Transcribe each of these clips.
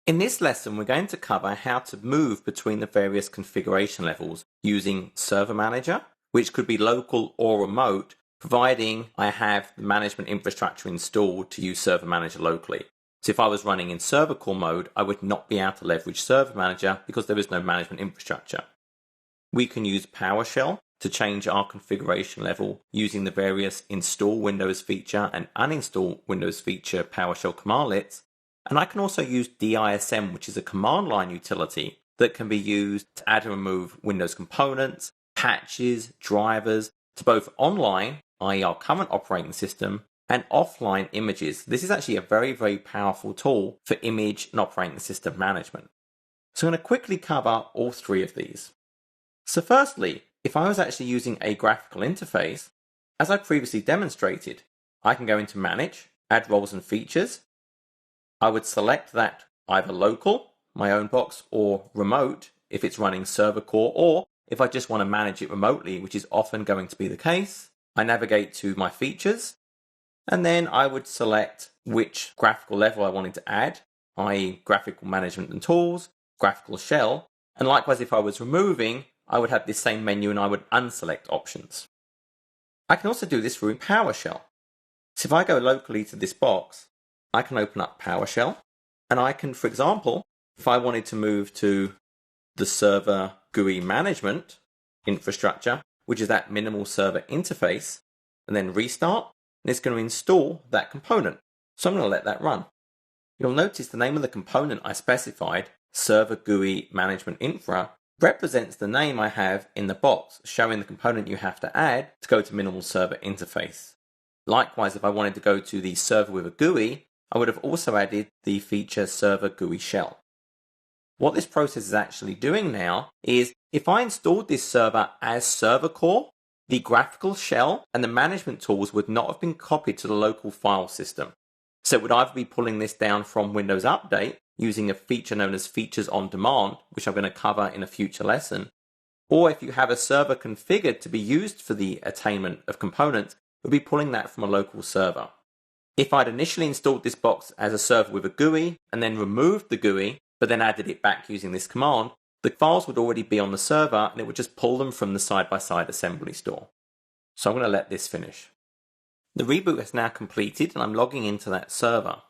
In this lesson, we're going to cover how to move between the various configuration levels using Server Manager, which could be local or remote, providing I have the management infrastructure installed to use Server Manager locally. So if I was running in server core mode, I would not be able to leverage Server Manager because there is no management infrastructure. We can use PowerShell to change our configuration level using the various install Windows feature and uninstall Windows feature PowerShell commandlets. And I can also use DISM, which is a command line utility that can be used to add and remove Windows components, patches, drivers to both online, i.e. our current operating system, and offline images. This is actually a very, very powerful tool for image and operating system management. So I'm going to quickly cover all three of these. So firstly, if I was actually using a graphical interface, as I previously demonstrated, I can go into Manage, Add Roles and Features. I would select that either local, my own box, or remote if it's running server core, or if I just want to manage it remotely, which is often going to be the case. I navigate to my features, and then I would select which graphical level I wanted to add, i.e. graphical management and tools, graphical shell, and likewise if I was removing, I would have this same menu and I would unselect options. I can also do this through PowerShell. So if I go locally to this box, I can open up PowerShell, and I can, for example, if I wanted to move to the server GUI management infrastructure, which is that minimal server interface, and then restart, and it's going to install that component. So I'm going to let that run. You'll notice the name of the component I specified, server GUI management infra, represents the name I have in the box, showing the component you have to add to go to minimal server interface. Likewise, if I wanted to go to the server with a GUI, I would have also added the feature server GUI shell. What this process is actually doing now is if I installed this server as server core, the graphical shell and the management tools would not have been copied to the local file system. So it would either be pulling this down from Windows Update using a feature known as Features on Demand, which I'm going to cover in a future lesson, or if you have a server configured to be used for the attainment of components, it would be pulling that from a local server. If I'd initially installed this box as a server with a GUI and then removed the GUI, but then added it back using this command, the files would already be on the server and it would just pull them from the side-by-side assembly store. So I'm going to let this finish. The reboot has now completed and I'm logging into that server.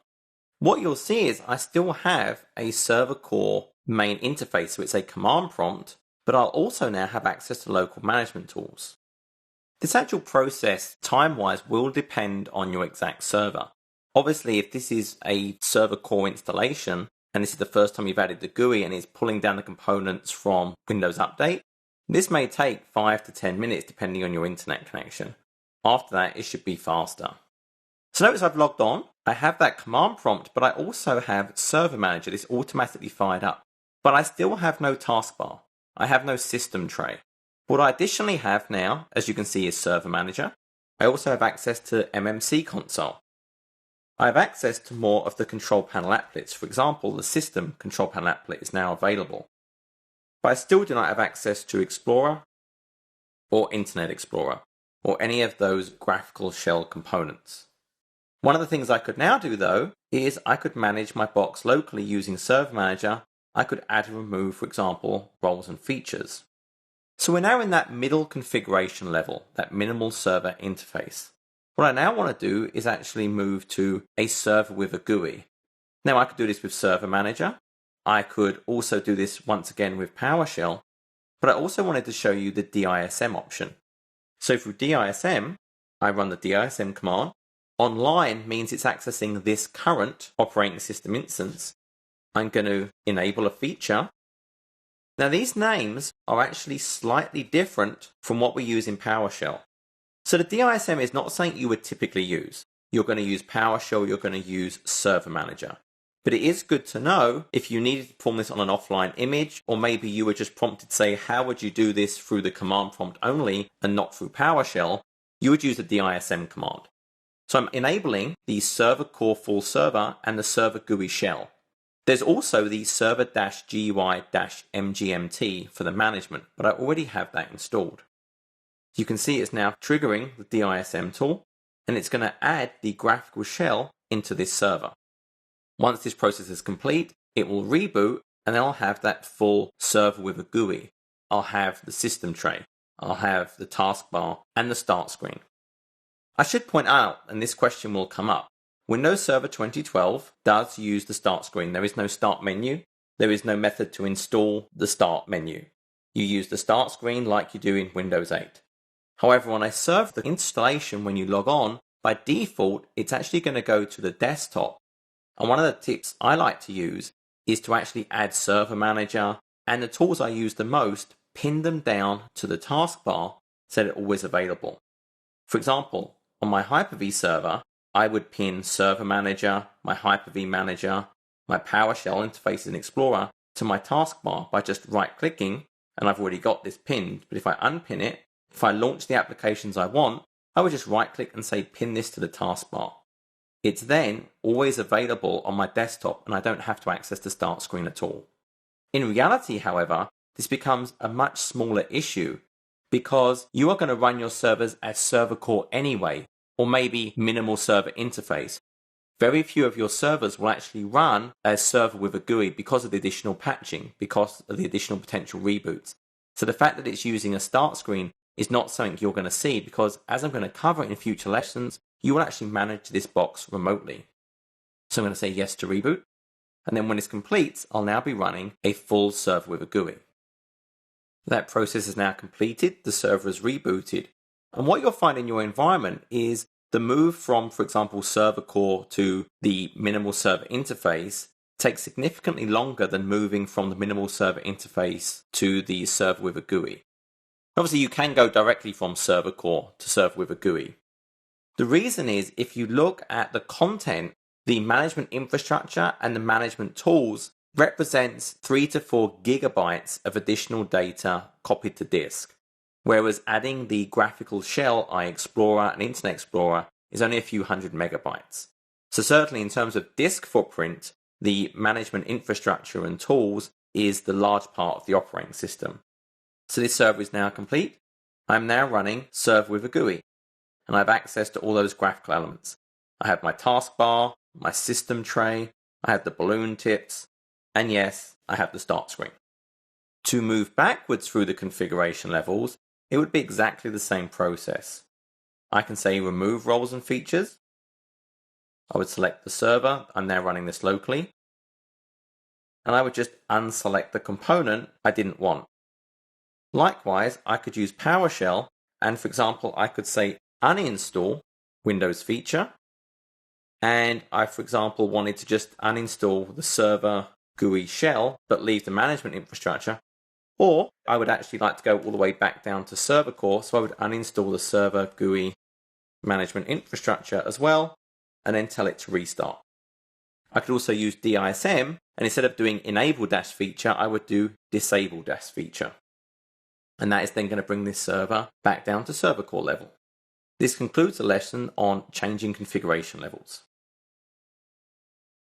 What you'll see is I still have a server core main interface, so it's a command prompt, but I'll also now have access to local management tools. This actual process, time-wise, will depend on your exact server. Obviously, if this is a server core installation, and this is the first time you've added the GUI and it's pulling down the components from Windows Update, this may take 5 to 10 minutes depending on your internet connection. After that, it should be faster. So notice I've logged on, I have that command prompt, but I also have Server Manager, this automatically fired up. But I still have no taskbar. I have no system tray. What I additionally have now, as you can see, is Server Manager. I also have access to MMC console. I have access to more of the control panel applets. For example, the system control panel applet is now available. But I still do not have access to Explorer or Internet Explorer or any of those graphical shell components. One of the things I could now do though is I could manage my box locally using Server Manager. I could add and remove, for example, roles and features. So we're now in that middle configuration level, that minimal server interface. What I now want to do is actually move to a server with a GUI. Now I could do this with Server Manager. I could also do this once again with PowerShell, but I also wanted to show you the DISM option. So through DISM, I run the DISM command. Online means it's accessing this current operating system instance. I'm going to enable a feature. Now these names are actually slightly different from what we use in PowerShell. So the DISM is not something you would typically use. You're going to use PowerShell, you're going to use Server Manager. But it is good to know if you needed to perform this on an offline image, or maybe you were just prompted to say, how would you do this through the command prompt only and not through PowerShell, you would use the DISM command. So I'm enabling the server core full server and the server GUI shell. There's also the server-GUI-MGMT for the management, but I already have that installed. You can see it's now triggering the DISM tool, and it's going to add the graphical shell into this server. Once this process is complete, it will reboot, and then I'll have that full server with a GUI. I'll have the system tray, I'll have the taskbar, and the start screen. I should point out, and this question will come up, Windows Server 2012 does use the start screen. There is no start menu. There is no method to install the start menu. You use the start screen like you do in Windows 8. However, on a server installation, when you log on, by default, it's actually going to go to the desktop. And one of the tips I like to use is to actually add Server Manager, and the tools I use the most, pin them down to the taskbar so they're always available. For example, on my Hyper-V server, I would pin Server Manager, my Hyper-V Manager, my PowerShell interfaces in Explorer to my taskbar by just right-clicking, and I've already got this pinned. But if I unpin it, if I launch the applications I want, I would just right-click and say pin this to the taskbar. It's then always available on my desktop, and I don't have to access the start screen at all. In reality, however, this becomes a much smaller issue because you are going to run your servers as server core anyway, or maybe minimal server interface. Very few of your servers will actually run as server with a GUI because of the additional patching, because of the additional potential reboots. So the fact that it's using a start screen is not something you're going to see because, as I'm going to cover in future lessons, you will actually manage this box remotely. So I'm going to say yes to reboot. And then when it's complete, I'll now be running a full server with a GUI. That process is now completed, the server is rebooted. And what you'll find in your environment is the move from, for example, server core to the minimal server interface takes significantly longer than moving from the minimal server interface to the server with a GUI. Obviously, you can go directly from server core to server with a GUI. The reason is, if you look at the content, the management infrastructure and the management tools represents 3 to 4 gigabytes of additional data copied to disk. Whereas adding the graphical shell, iExplorer and Internet Explorer, is only a few hundred megabytes. So certainly in terms of disk footprint, the management infrastructure and tools is the large part of the operating system. So this server is now complete. I'm now running server with a GUI, and I have access to all those graphical elements. I have my taskbar, my system tray, I have the balloon tips, and yes, I have the start screen. To move backwards through the configuration levels, it would be exactly the same process. I can say remove roles and features. I would select the server. I'm now running this locally. And I would just unselect the component I didn't want. Likewise, I could use PowerShell, and for example, I could say uninstall Windows feature. And I, for example, wanted to just uninstall the server GUI shell, but leave the management infrastructure. Or I would actually like to go all the way back down to server core, so I would uninstall the server GUI management infrastructure as well, and then tell it to restart. I could also use DISM, and instead of doing enable dash feature, I would do disable dash feature. And that is then going to bring this server back down to server core level. This concludes the lesson on changing configuration levels.